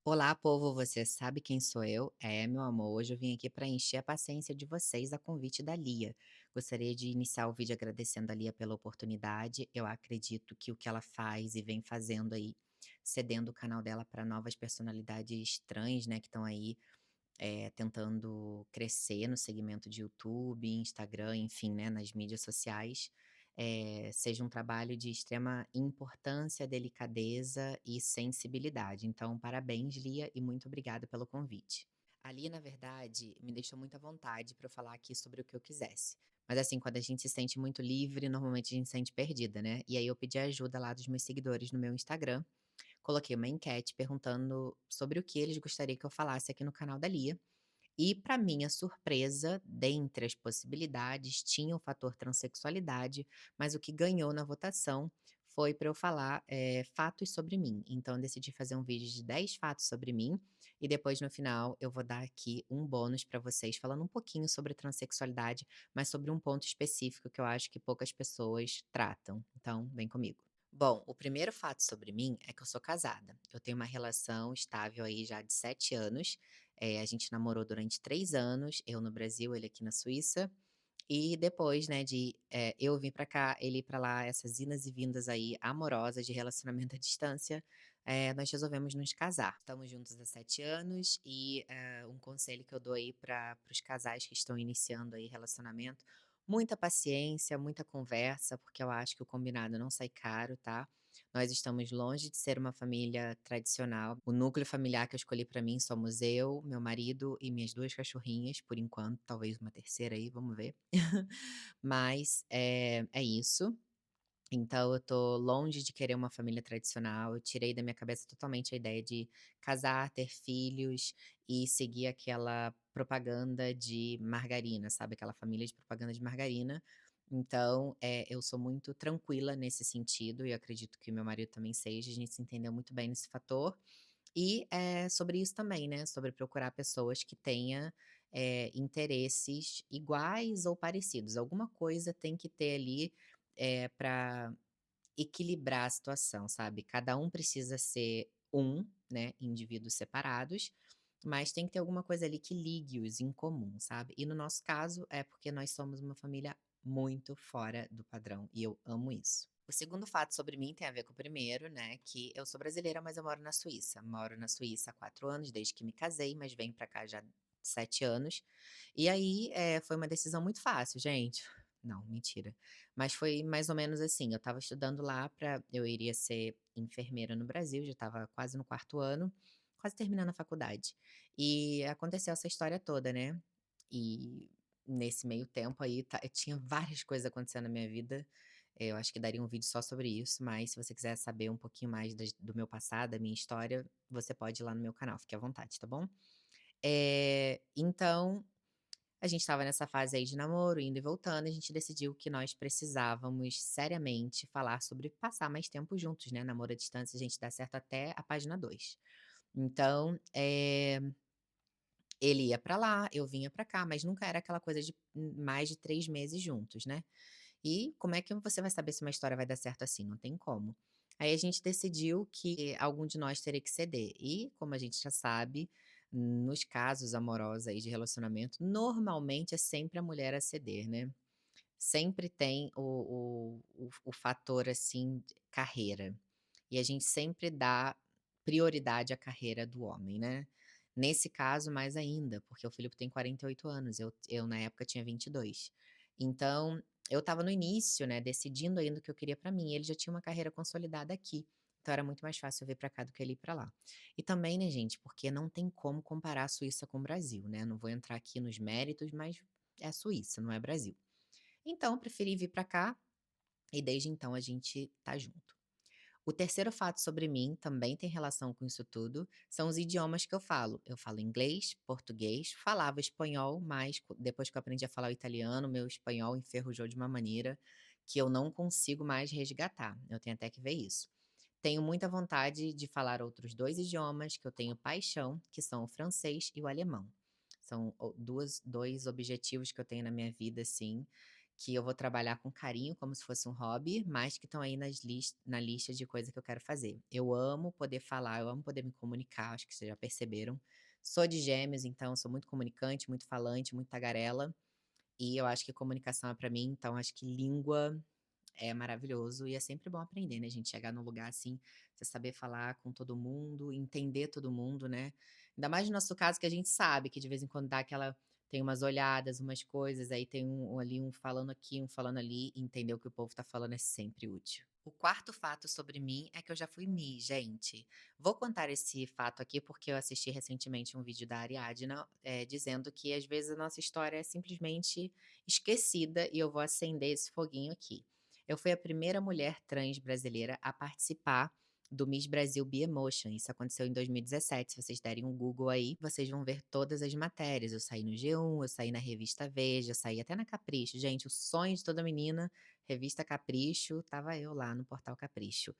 Olá, povo, você sabe quem sou eu? É, meu amor, hoje eu vim aqui para encher a paciência de vocês a convite da Lia. Gostaria de iniciar o vídeo agradecendo a Lia pela oportunidade. Eu acredito que o que ela faz e vem fazendo aí, cedendo o canal dela para novas personalidades trans, né, que estão aí tentando crescer no segmento de YouTube, Instagram, enfim, né, nas mídias sociais, seja um trabalho de extrema importância, delicadeza e sensibilidade. Então, parabéns, Lia, e muito obrigada pelo convite. A Lia, na verdade, me deixou muito à vontade para eu falar aqui sobre o que eu quisesse. Mas assim, quando a gente se sente muito livre, normalmente a gente se sente perdida, né? E aí eu pedi ajuda lá dos meus seguidores no meu Instagram. Coloquei uma enquete perguntando sobre o que eles gostariam que eu falasse aqui no canal da Lia. E, para minha surpresa, dentre as possibilidades, tinha o fator transexualidade, mas o que ganhou na votação foi para eu falar, fatos sobre mim. Então eu decidi fazer um vídeo de 10 fatos sobre mim, e depois no final eu vou dar aqui um bônus para vocês falando um pouquinho sobre transexualidade, mas sobre um ponto específico que eu acho que poucas pessoas tratam. Então vem comigo. Bom, o primeiro fato sobre mim é que eu sou casada. Eu tenho uma relação estável aí já de 7 anos. A gente namorou durante 3 anos, eu no Brasil, ele aqui na Suíça. E depois, né, eu vir pra cá, ele ir pra lá, essas idas e vindas aí amorosas de relacionamento à distância, nós resolvemos nos casar. Estamos juntos há 7 anos e, um conselho que eu dou aí para os casais que estão iniciando aí relacionamento, muita paciência, muita conversa, porque eu acho que o combinado não sai caro, tá. Nós estamos longe de ser uma família tradicional. O núcleo familiar que eu escolhi pra mim somos eu, meu marido e minhas 2 cachorrinhas, por enquanto, talvez uma terceira aí, vamos ver. Mas, é isso. Então eu tô longe de querer uma família tradicional, eu tirei da minha cabeça totalmente a ideia de casar, ter filhos e seguir aquela propaganda de margarina, sabe, aquela família de propaganda de margarina. Então, eu sou muito tranquila nesse sentido e acredito que meu marido também seja, a gente se entendeu muito bem nesse fator. E, sobre isso também, né, sobre procurar pessoas que tenha, interesses iguais ou parecidos, alguma coisa tem que ter ali, pra equilibrar a situação, sabe. Cada um precisa ser um, né, indivíduos separados, mas tem que ter alguma coisa ali que ligue-os em comum, sabe. E no nosso caso, é porque nós somos uma família muito fora do padrão, e eu amo isso. O segundo fato sobre mim tem a ver com o primeiro, né, que eu sou brasileira, mas eu moro na Suíça. Moro na Suíça há 4 anos, desde que me casei, mas venho pra cá já há 7 anos. E aí, foi uma decisão muito fácil, gente. Não, mentira. Mas foi mais ou menos assim, eu estava estudando lá pra eu iria ser enfermeira no Brasil, já estava quase no 4º ano, quase terminando a faculdade. E aconteceu essa história toda, né. E nesse meio tempo aí tinha várias coisas acontecendo na minha vida, eu acho que daria um vídeo só sobre isso, mas se você quiser saber um pouquinho mais do meu passado, da minha história, você pode ir lá no meu canal, fique à vontade, tá bom? Então, a gente estava nessa fase aí de namoro, indo e voltando, a gente decidiu que nós precisávamos seriamente falar sobre passar mais tempo juntos, né, namoro à distância, a gente dá certo até a página 2. Então, ele ia pra lá, eu vinha pra cá, mas nunca era aquela coisa de mais de 3 meses juntos, né. E como é que você vai saber se uma história vai dar certo assim? Não tem como. Aí a gente decidiu que algum de nós teria que ceder. E, como a gente já sabe, nos casos amorosos aí de relacionamento, normalmente é sempre a mulher a ceder, né? Sempre tem o fator assim, carreira. E a gente sempre dá prioridade à carreira do homem, né? Nesse caso, mais ainda, porque o Filipe tem 48 anos, eu na época tinha 22. Então, eu estava no início, né, decidindo ainda o que eu queria pra mim, ele já tinha uma carreira consolidada aqui, então era muito mais fácil eu vir pra cá do que ele ir pra lá. E também, né, gente, porque não tem como comparar a Suíça com o Brasil, né, não vou entrar aqui nos méritos, mas é a Suíça, não é Brasil. Então, eu preferi vir pra cá, e desde então a gente tá junto. O terceiro fato sobre mim, também tem relação com isso tudo, são os idiomas que eu falo. Eu falo inglês, português, falava espanhol, mas depois que eu aprendi a falar o italiano, meu espanhol enferrujou de uma maneira que eu não consigo mais resgatar. Eu tenho até que ver isso. Tenho muita vontade de falar outros 2 idiomas que eu tenho paixão, que são o francês e o alemão. São 2 objetivos que eu tenho na minha vida, assim, que eu vou trabalhar com carinho, como se fosse um hobby, mas que estão aí na lista de coisa que eu quero fazer. Eu amo poder falar, eu amo poder me comunicar, acho que vocês já perceberam. Sou de Gêmeos, então sou muito comunicante, muito falante, muito tagarela, e eu acho que comunicação é pra mim, então acho que língua é maravilhoso e é sempre bom aprender, né, gente, chegar num lugar assim, você saber falar com todo mundo, entender todo mundo, né. Ainda mais no nosso caso que a gente sabe que de vez em quando dá aquela tem umas olhadas, umas coisas, aí tem um ali, um falando aqui, um falando ali, e entender o que o povo tá falando é sempre útil. O quarto fato sobre mim é que eu já fui Miss, gente. Vou contar esse fato aqui porque eu assisti recentemente um vídeo da Ariadna, dizendo que às vezes a nossa história é simplesmente esquecida e eu vou acender esse foguinho aqui. Eu fui a primeira mulher trans brasileira a participar do Miss Brasil Bi-Emotion. Isso aconteceu em 2017. Se vocês derem um Google aí, vocês vão ver todas as matérias. Eu saí no G1, eu saí na revista Veja, saí até na Capricho. Gente, o sonho de toda menina, revista Capricho, tava eu lá no portal Capricho.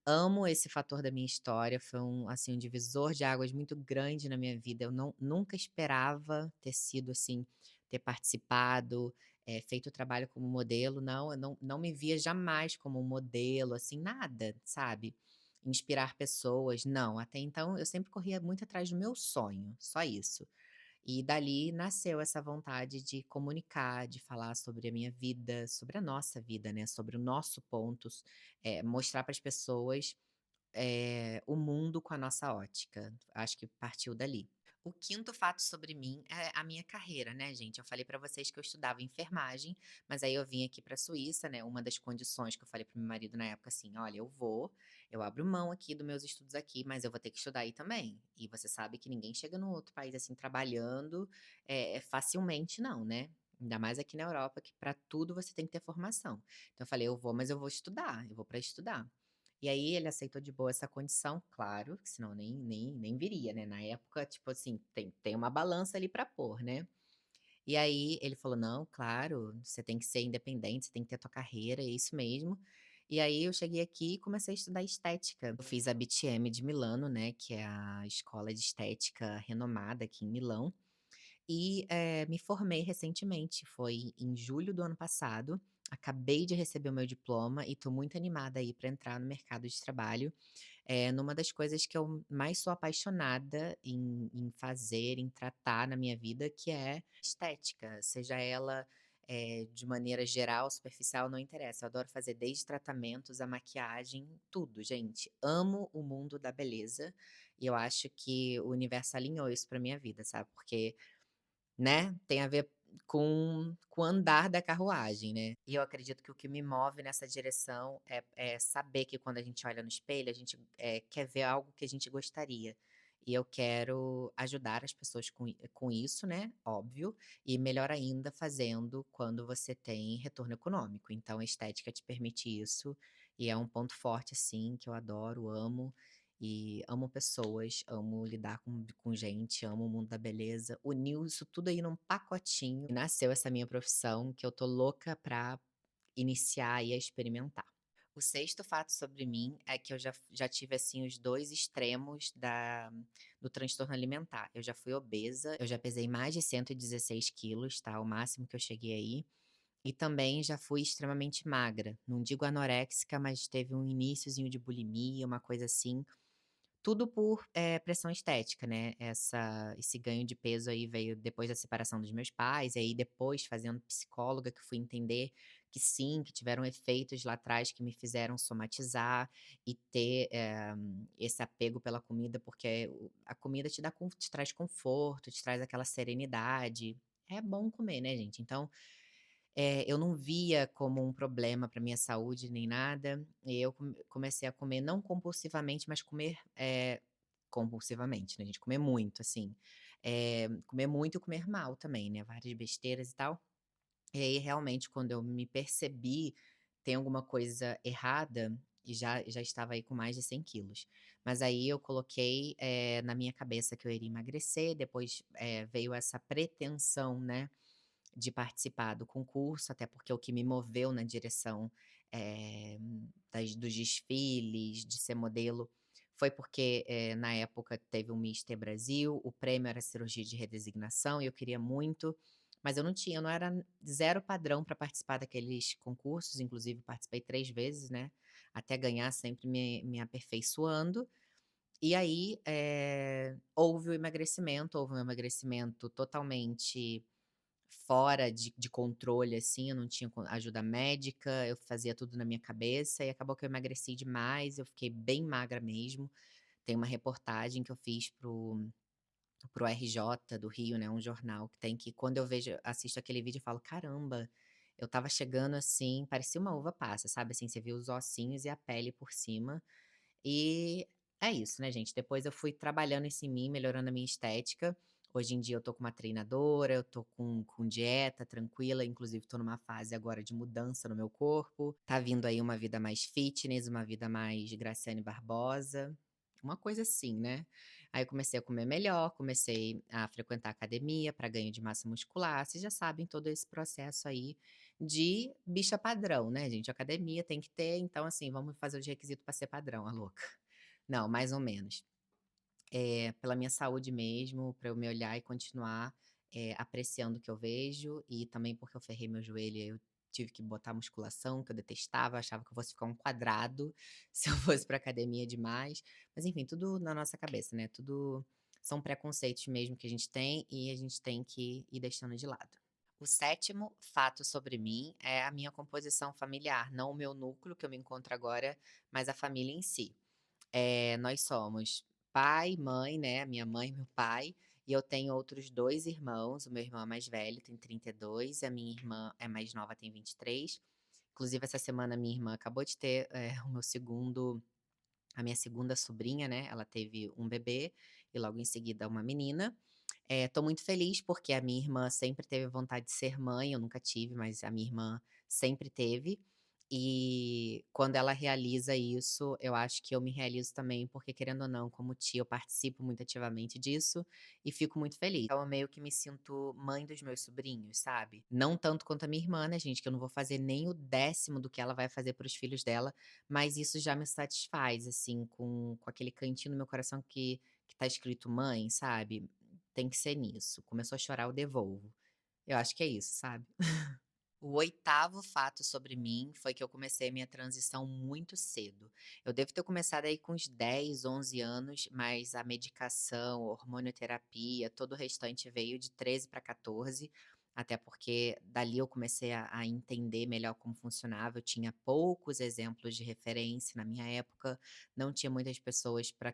Amo esse fator da minha história, foi assim, um divisor de águas muito grande na minha vida. Eu nunca esperava ter sido assim, ter participado, feito o trabalho como modelo, não, eu não me via jamais como um modelo, assim, nada, sabe. Inspirar pessoas, não, até então eu sempre corria muito atrás do meu sonho, só isso. E dali nasceu essa vontade de comunicar, de falar sobre a minha vida, sobre a nossa vida, né, sobre o nosso ponto, mostrar para as pessoas o mundo com a nossa ótica. Acho que partiu dali. O quinto fato sobre mim é a minha carreira, né, gente? Eu falei pra vocês que eu estudava enfermagem, mas aí eu vim aqui pra Suíça, né? Uma das condições que eu falei pro meu marido na época assim: olha, eu abro mão aqui dos meus estudos aqui, mas eu vou ter que estudar aí também. E você sabe que ninguém chega no outro país assim trabalhando facilmente, não, né? Ainda mais aqui na Europa, que pra tudo você tem que ter formação. Então eu falei, eu vou, mas eu vou estudar, eu vou pra estudar. E aí ele aceitou de boa essa condição, claro, que senão nem viria, né, na época, tipo assim, tem uma balança ali pra pôr, né. E aí ele falou: "Não, claro, você tem que ser independente, você tem que ter a tua carreira, é isso mesmo". E aí eu cheguei aqui e comecei a estudar estética. Eu fiz a BTM de Milano, né, que é a escola de estética renomada aqui em Milão. E, me formei recentemente, foi em julho do ano passado, acabei de receber o meu diploma e estou muito animada aí para entrar no mercado de trabalho, numa das coisas que eu mais sou apaixonada em fazer, em tratar na minha vida, que é estética, seja ela, de maneira geral, superficial, não interessa, eu adoro fazer desde tratamentos a maquiagem, tudo, gente. Amo o mundo da beleza e eu acho que o universo alinhou isso pra minha vida, sabe, porque né, tem a ver com o andar da carruagem, né. E eu acredito que o que me move nessa direção é saber que quando a gente olha no espelho, a gente, quer ver algo que a gente gostaria. E eu quero ajudar as pessoas com isso, né, óbvio, e melhor ainda fazendo quando você tem retorno econômico. Então a estética te permite isso, e é um ponto forte, assim, que eu adoro, amo. E amo pessoas, amo lidar com gente, amo o mundo da beleza. Uniu isso tudo aí num pacotinho e nasceu essa minha profissão que eu tô louca pra iniciar e a experimentar. O sexto fato sobre mim é que eu já tive, assim, os 2 extremos do transtorno alimentar. Eu já fui obesa, eu já pesei mais de 116 quilos, tá, o máximo que eu cheguei aí. E também já fui extremamente magra. Não digo anoréxica, mas teve um iniciozinho de bulimia, uma coisa assim. Tudo por, pressão estética, né, esse ganho de peso aí veio depois da separação dos meus pais, e aí depois fazendo psicóloga que fui entender que sim, que tiveram efeitos lá atrás que me fizeram somatizar e ter, esse apego pela comida, porque a comida te traz conforto, te traz aquela serenidade. É bom comer, né, gente, então eu não via como um problema para minha saúde nem nada, e eu comecei a comer não compulsivamente, mas comer, compulsivamente, né, gente, comer muito, assim, comer muito e comer mal também, né, várias besteiras e tal. E aí, realmente, quando eu me percebi, tem alguma coisa errada, e já estava aí com mais de 100 quilos. Mas aí eu coloquei, na minha cabeça que eu iria emagrecer, depois, veio essa pretensão, né, de participar do concurso, até porque o que me moveu na direção, dos desfiles, de ser modelo, foi porque, na época teve o Mister Brasil, o prêmio era cirurgia de redesignação e eu queria muito mas eu não era zero padrão para participar daqueles concursos, inclusive participei 3 vezes, né, até ganhar sempre me aperfeiçoando. E aí, houve um emagrecimento totalmente fora de controle, assim, eu não tinha ajuda médica, eu fazia tudo na minha cabeça e acabou que eu emagreci demais, eu fiquei bem magra mesmo. Tem uma reportagem que eu fiz pro RJ do Rio, né, um jornal que tem que quando eu assisto aquele vídeo eu falo: "Caramba, eu estava chegando assim, parecia uma uva passa", sabe, assim, você vê os ossinhos e a pele por cima. E é isso, né, gente, depois eu fui trabalhando isso em mim, melhorando a minha estética. Hoje em dia eu tô com uma treinadora, eu tô com dieta tranquila, inclusive tô numa fase agora de mudança no meu corpo. Tá vindo aí uma vida mais fitness, uma vida mais Graciane Barbosa, uma coisa assim, né. Aí eu comecei a comer melhor, comecei a frequentar academia para ganho de massa muscular, vocês já sabem todo esse processo aí de bicha padrão, né, gente, academia tem que ter, então assim, vamos fazer os requisitos para ser padrão, a louca. Não, mais ou menos. Pela minha saúde mesmo, para eu me olhar e continuar, apreciando o que eu vejo, e também porque eu ferrei meu joelho, aí eu tive que botar musculação, que eu detestava, achava que eu fosse ficar um quadrado se eu fosse pra academia demais. Mas enfim, tudo na nossa cabeça, né, tudo são preconceitos mesmo que a gente tem, e a gente tem que ir deixando de lado. O sétimo fato sobre mim é a minha composição familiar, não o meu núcleo que eu me encontro agora, mas a família em si. Nós somos pai, mãe, né, minha mãe e meu pai, e eu tenho outros 2 irmãos, o meu irmão é mais velho, tem 32, a minha irmã é mais nova, tem 23. Inclusive essa semana minha irmã acabou de ter, o meu segundo a minha segunda sobrinha, né, ela teve um bebê e logo em seguida uma menina. Tô muito feliz porque a minha irmã sempre teve vontade de ser mãe, eu nunca tive, mas a minha irmã sempre teve. E quando ela realiza isso, eu acho que eu me realizo também, porque querendo ou não, como tia, eu participo muito ativamente disso e fico muito feliz. Então eu meio que me sinto mãe dos meus sobrinhos, sabe? Não tanto quanto a minha irmã, né, gente, que eu não vou fazer nem o décimo do que ela vai fazer para os filhos dela, mas isso já me satisfaz, assim, com aquele cantinho no meu coração que tá escrito mãe, sabe? Tem que ser nisso. Começou a chorar, eu devolvo. Eu acho que é isso, sabe. O oitavo fato sobre mim foi que eu comecei a minha transição muito cedo. Eu devo ter começado aí com uns 10, 11 anos, mas a medicação, hormonioterapia, todo o restante veio de 13 para 14, até porque dali eu comecei a entender melhor como funcionava. Eu tinha poucos exemplos de referência na minha época, não tinha muitas pessoas para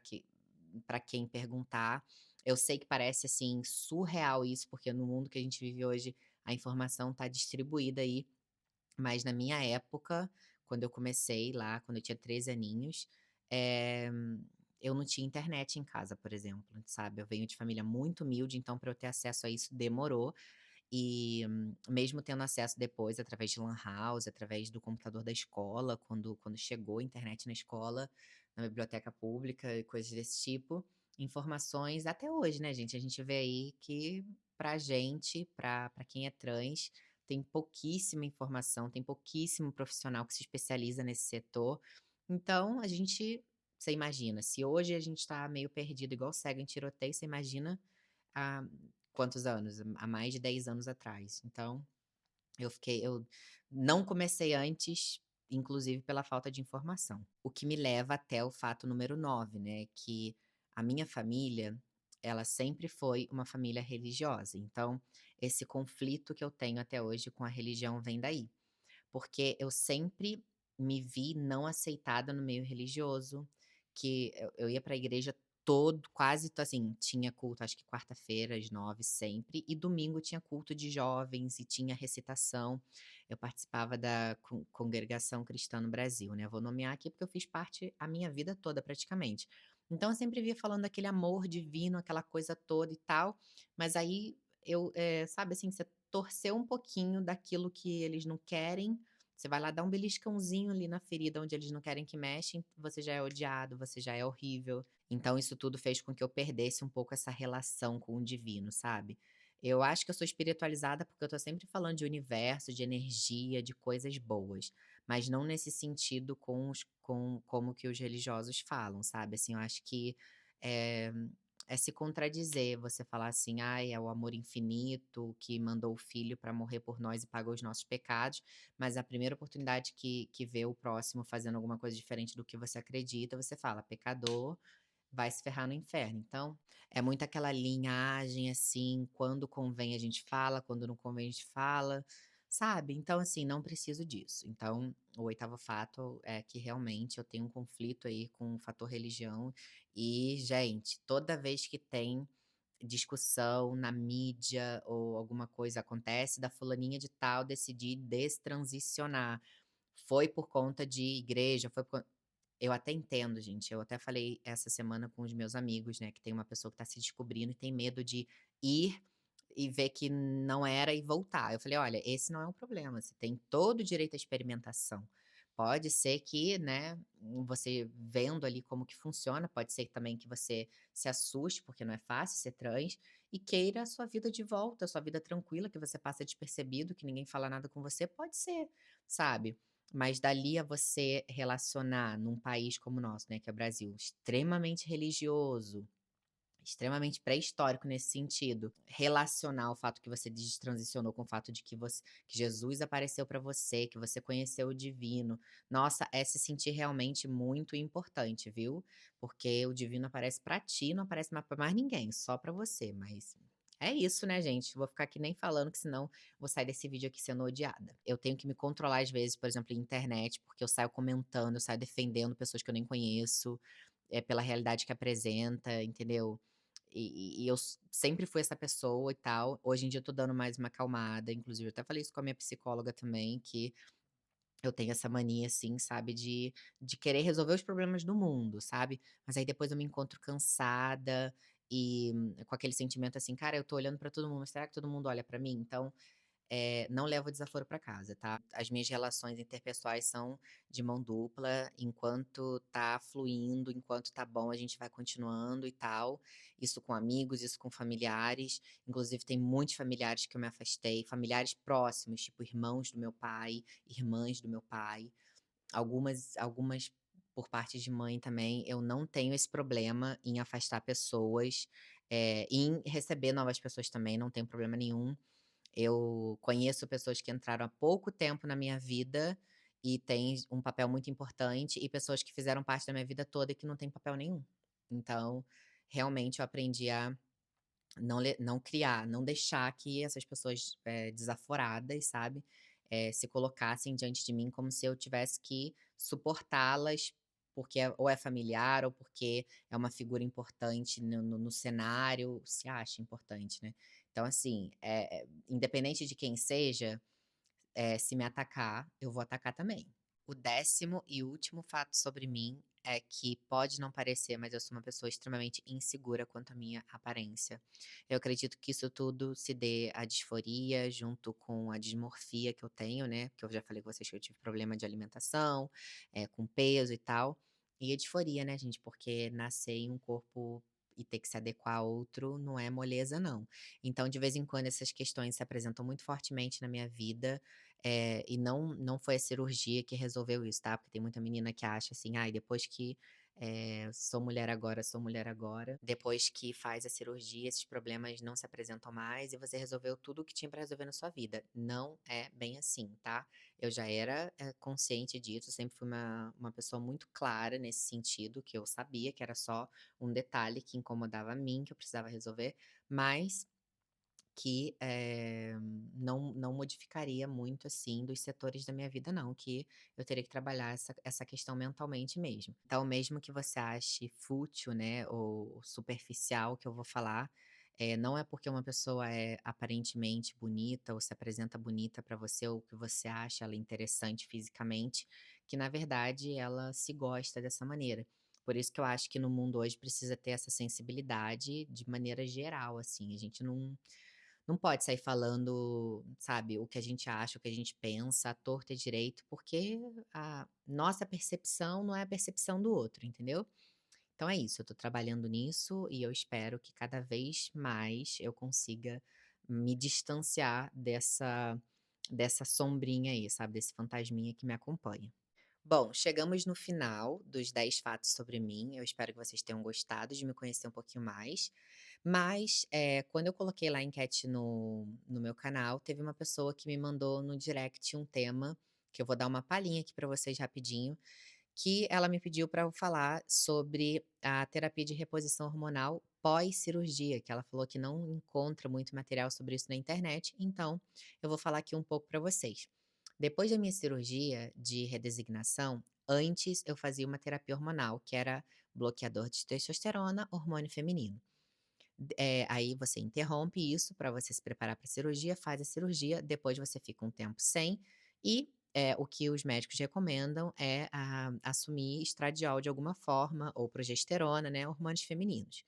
quem perguntar. Eu sei que parece, assim, surreal isso, porque no mundo que a gente vive hoje, a informação está distribuída aí, mas na minha época, quando eu comecei lá, quando eu tinha 13 aninhos, eh, eu não tinha internet em casa, por exemplo, sabe. Eu venho de família muito humilde, então para eu ter acesso a isso demorou. E mesmo tendo acesso depois através de lan house, através do computador da escola, quando chegou a internet na escola, na biblioteca pública e coisas desse tipo, informações até hoje, né, gente, a gente vê aí que pra gente, pra quem é trans, tem pouquíssima informação, tem pouquíssimo profissional que se especializa nesse setor. Então a gente você imagina, se hoje a gente tá meio perdido igual cego em tiroteio, você imagina há quantos anos? Há mais de 10 anos atrás. Então, eu não comecei antes, inclusive pela falta de informação. O que me leva até o fato número 9, né, que a minha família, ela sempre foi uma família religiosa, então esse conflito que eu tenho até hoje com a religião vem daí. Porque eu sempre me vi não aceitada no meio religioso, que eu ia pra igreja quase assim, tinha culto acho que quarta-feira às 9 sempre, e domingo tinha culto de jovens e tinha recitação. Eu participava da Congregação Cristã no Brasil, né, vou nomear aqui porque eu fiz parte a minha vida toda praticamente. Então eu sempre via falando daquele amor divino, aquela coisa toda e tal, mas aí sabe assim, você torceu um pouquinho daquilo que eles não querem, você vai lá dar um beliscãozinho ali na ferida onde eles não querem que mexem, você já é odiado, você já é horrível. Então isso tudo fez com que eu perdesse um pouco essa relação com o divino, sabe. Eu acho que eu sou espiritualizada, porque eu tô sempre falando de universo, de energia, de coisas boas, mas não nesse sentido com como que os religiosos falam, sabe. Assim, eu acho que, eh é se contradizer, você falar assim: "Ai, é o amor infinito que mandou o filho para morrer por nós e pagou os nossos pecados", mas a primeira oportunidade que vê o próximo fazendo alguma coisa diferente do que você acredita, você fala: "Pecador, vai se ferrar no inferno". Então, é muito aquela linhagem, assim, quando convém a gente fala, quando não convém a gente fala, sabe. Então, assim, não preciso disso. Então, o oitavo fato é que realmente eu tenho um conflito aí com o fator religião e, gente, toda vez que tem discussão na mídia ou alguma coisa acontece da fulaninha de tal decidir destransicionar, foi por conta de igreja, foi por eu até entendo, gente. Eu até falei essa semana com os meus amigos, né, que tem uma pessoa que tá se descobrindo e tem medo de ir e ver que não era e voltar. Eu falei: "Olha, esse não é um problema, você tem todo o direito à experimentação. Pode ser que, né, você vendo ali como que funciona, pode ser também que você se assuste, porque não é fácil ser trans, e queira a sua vida de volta, a sua vida tranquila, que você passa despercebido, que ninguém fala nada com você, pode ser, sabe. Mas dali a você relacionar num país como o nosso, né, que é o Brasil, extremamente religioso, extremamente pré-histórico nesse sentido, relacionar o fato que você destransicionou com o fato de que Jesus apareceu pra você, que você conheceu o divino. Nossa, é se sentir realmente muito importante, viu. Porque o divino aparece pra ti, não aparece pra mais ninguém, só pra você, mas é isso, né, gente. Vou ficar aqui nem falando que senão vou sair desse vídeo aqui sendo odiada. Eu tenho que me controlar às vezes, por exemplo, em internet, porque eu saio comentando, eu saio defendendo pessoas que eu nem conheço, pela realidade que apresenta, entendeu. E eu sempre fui essa pessoa e tal. Hoje em dia eu tô dando mais uma acalmada, inclusive eu até falei isso com a minha psicóloga também, que eu tenho essa mania, assim, sabe, de querer resolver os problemas do mundo, sabe. Mas aí depois eu me encontro cansada e com aquele sentimento assim: "Cara, eu tô olhando pra todo mundo, mas será que todo mundo olha pra mim?". Então não levo desaforo para casa, tá. As minhas relações interpessoais são de mão dupla, enquanto tá fluindo, enquanto tá bom, a gente vai continuando e tal. Isso com amigos, isso com familiares. Inclusive tem muitos familiares que eu me afastei, familiares próximos, tipo irmãos do meu pai, irmãs do meu pai. Algumas por parte de mãe também, eu não tenho esse problema em afastar pessoas, em receber novas pessoas também, não tenho problema nenhum. Eu conheço pessoas que entraram há pouco tempo na minha vida e têm um papel muito importante, e pessoas que fizeram parte da minha vida toda e que não têm papel nenhum. Então, realmente eu aprendi a não criar, não deixar que essas pessoas, desaforadas, sabe, se colocassem diante de mim como se eu tivesse que suportá-las, porque ou é familiar ou porque é uma figura importante no cenário, se acha importante, né. Então assim, independente de quem seja, se me atacar, eu vou atacar também. O décimo e último fato sobre mim é que pode não parecer, mas eu sou uma pessoa extremamente insegura quanto à minha aparência. Eu acredito que isso tudo se dê à disforia, junto com a dismorfia que eu tenho, né? Porque eu já falei com vocês que eu tive problema de alimentação, com peso e tal. E a disforia, né, gente? Porque nascer em um corpo e ter que se adequar a outro não é moleza, não. Então, de vez em quando, essas questões se apresentam muito fortemente na minha vida. E não foi a cirurgia que resolveu isso, tá, porque tem muita menina que acha assim: "Ai, depois que, sou mulher agora, sou mulher agora", depois que faz a cirurgia, esses problemas não se apresentam mais e você resolveu tudo o que tinha pra resolver na sua vida. Não é bem assim, tá. Eu já era, consciente disso, sempre fui uma pessoa muito clara nesse sentido, que eu sabia que era só um detalhe que incomodava a mim, que eu precisava resolver, mas que, não modificaria muito, assim, dos setores da minha vida não, que eu teria que trabalhar essa questão mentalmente mesmo. Então mesmo que você ache fútil, né, ou superficial o que eu vou falar, não é porque uma pessoa é aparentemente bonita ou se apresenta bonita pra você ou que você acha ela interessante fisicamente, que na verdade ela se gosta dessa maneira. Por isso que eu acho que no mundo hoje precisa ter essa sensibilidade de maneira geral, assim, a gente não pode sair falando, sabe, o que a gente acha, o que a gente pensa, à torto e direito, porque a nossa percepção não é a percepção do outro, entendeu? Então é isso, eu tô trabalhando nisso e eu espero que cada vez mais eu consiga me distanciar dessa sombrinha aí, sabe, desse fantasminha que me acompanha. Bom, chegamos no final dos 10 fatos sobre mim. Eu espero que vocês tenham gostado de me conhecer um pouquinho mais. Mas, quando eu coloquei lá a enquete no meu canal, teve uma pessoa que me mandou no direct um tema, que eu vou dar uma palhinha aqui para vocês rapidinho, que ela me pediu para eu falar sobre a terapia de reposição hormonal pós-cirurgia, que ela falou que não encontra muito material sobre isso na internet, então eu vou falar aqui um pouco para vocês. Depois da minha cirurgia de redesignação, antes eu fazia uma terapia hormonal, que era bloqueador de testosterona, hormônio feminino. Aí você interrompe isso para você se preparar para a cirurgia, faz a cirurgia, depois você fica um tempo sem e, o que os médicos recomendam é assumir estradiol de alguma forma ou progesterona, né, hormônios femininos.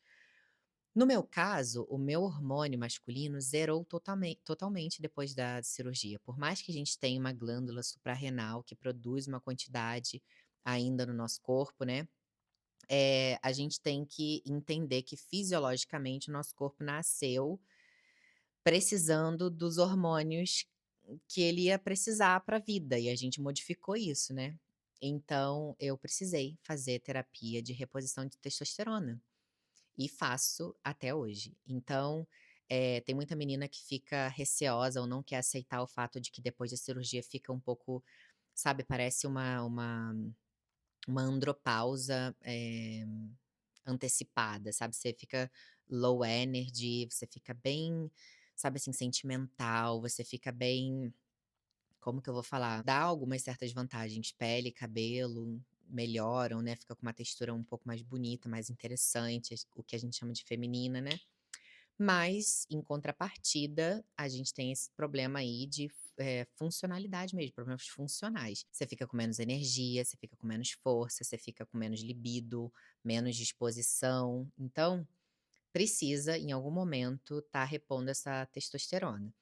No meu caso, o meu hormônio masculino zerou totalmente depois da cirurgia. Por mais que a gente tenha uma glândula suprarrenal que produz uma quantidade ainda no nosso corpo, né, a gente tem que entender que fisiologicamente o nosso corpo nasceu precisando dos hormônios que ele ia precisar para a vida e a gente modificou isso, né. Então eu precisei fazer terapia de reposição de testosterona e faço até hoje. Então, tem muita menina que fica receosa ou não quer aceitar o fato de que depois da cirurgia fica um pouco, sabe, parece uma andropausa, antecipada, sabe, você fica low energy, você fica bem, sabe, assim, sentimental, você fica bem, como que eu vou falar? Dá algumas certas vantagens, pele, cabelo melhoram, né, fica com uma textura um pouco mais bonita, mais interessante, o que a gente chama de feminina, né. Mas, em contrapartida, a gente tem esse problema aí de funcionalidade mesmo, problemas funcionais. Você fica com menos energia, você fica com menos força, você fica com menos libido, menos disposição. Então, precisa, em algum momento, estar repondo essa testosterona.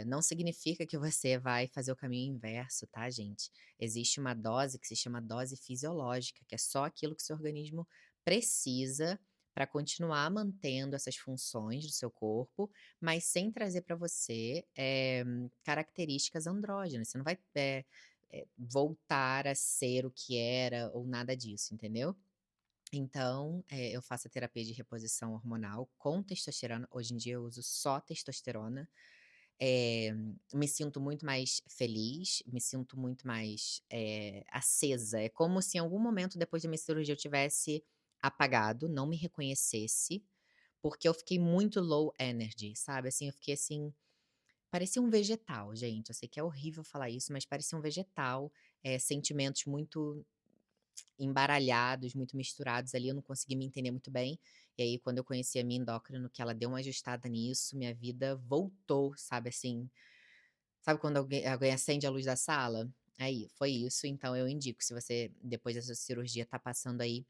Não significa que você vai fazer o caminho inverso, tá, gente? Existe uma dose que se chama dose fisiológica, que é só aquilo que seu organismo precisa para continuar mantendo essas funções do seu corpo, mas sem trazer para você, características andrógenas. Você não vai, voltar a ser o que era ou nada disso, entendeu? Então, eu faço a terapia de reposição hormonal com testosterona. Hoje em dia eu uso só testosterona. Eh, Me sinto muito mais feliz, me sinto muito mais, acesa. É como se em algum momento depois da minha cirurgia eu tivesse apagado, não me reconhecesse, porque eu fiquei muito low energy, sabe, assim, eu fiquei assim, parecia um vegetal, gente. Eu sei que é horrível falar isso, mas parecia um vegetal, sentimentos muito embaralhados, muito misturados ali, eu não consegui me entender muito bem. E aí quando eu conheci a minha endócrino, que ela deu uma ajustada nisso, minha vida voltou, sabe, assim, sabe quando alguém acende a luz da sala? Aí, foi isso, então eu indico, se você depois dessa cirurgia tá passando aí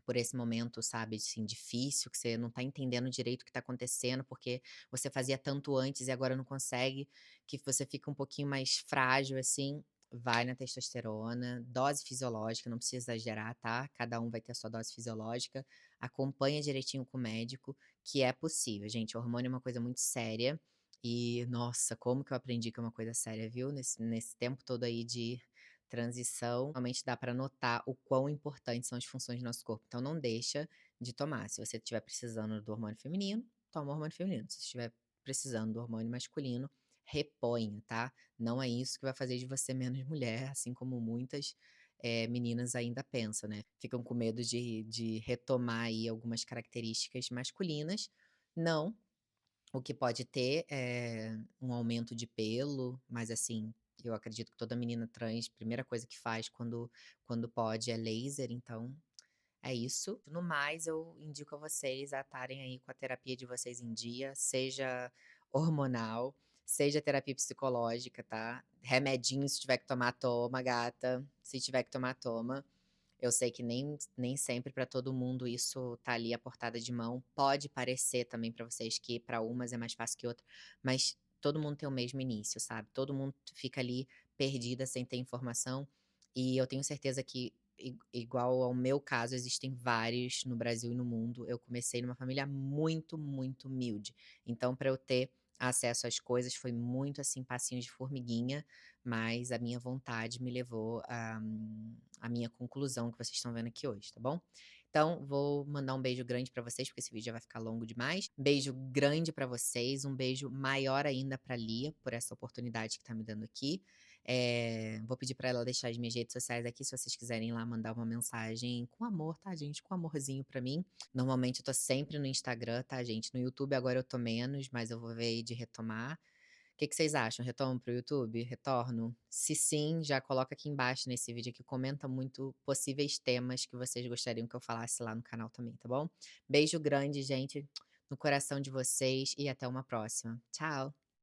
por esse momento, sabe, assim, difícil, que você não tá entendendo direito o que tá acontecendo, porque você fazia tanto antes e agora não consegue, que você fica um pouquinho mais frágil, assim, vai na testosterona, dose fisiológica, não precisa exagerar, tá? Cada um vai ter a sua dose fisiológica, acompanha direitinho com o médico, que é possível, gente. O hormônio é uma coisa muito séria e, nossa, como que eu aprendi que é uma coisa séria, viu? Nesse tempo todo aí de transição, realmente dá para notar o quão importantes são as funções do nosso corpo. Então não deixa de tomar. Se você estiver precisando do hormônio feminino, toma o hormônio feminino. Se estiver precisando do hormônio masculino, reponha, tá? Não é isso que vai fazer de você menos mulher, assim como muitas, meninas ainda pensam, né? Ficam com medo de retomar aí algumas características masculinas. Não, o que pode ter é um aumento de pelo, mas assim, eu acredito que toda menina trans, primeira coisa que faz quando pode é laser, então é isso. No mais, eu indico a vocês a estarem aí com a terapia de vocês em dia, seja hormonal, seja terapia psicológica, tá? Remedinho, se tiver que tomar, toma, gata. Se tiver que tomar, toma. Eu sei que nem sempre para todo mundo isso tá ali à portada de mão. Pode parecer também para vocês que para umas é mais fácil que outra, mas todo mundo tem o mesmo início, sabe. Todo mundo fica ali perdida sem ter informação, e eu tenho certeza que igual ao meu caso, existem vários no Brasil e no mundo. Eu comecei numa família muito, muito humilde, então para eu ter acesso às coisas, foi muito, assim, passinho de formiguinha, mas a minha vontade me levou à minha conclusão que vocês estão vendo aqui hoje, tá bom? Então, vou mandar um beijo grande pra vocês, porque esse vídeo já vai ficar longo demais. Beijo grande pra vocês, um beijo maior ainda pra Lia, por essa oportunidade que tá me dando aqui. Vou pedir pra ela deixar as minhas redes sociais aqui, se vocês quiserem ir lá mandar uma mensagem com amor, tá, gente? Com amorzinho pra mim. Normalmente eu tô sempre no Instagram, tá, gente? No YouTube agora eu tô menos, mas eu vou ver aí de retomar. O que que vocês acham? Retomo para o YouTube? Retorno? Se sim, já coloca aqui embaixo nesse vídeo aqui, comenta muito possíveis temas que vocês gostariam que eu falasse lá no canal também, tá bom? Beijo grande, gente, no coração de vocês e até uma próxima. Tchau.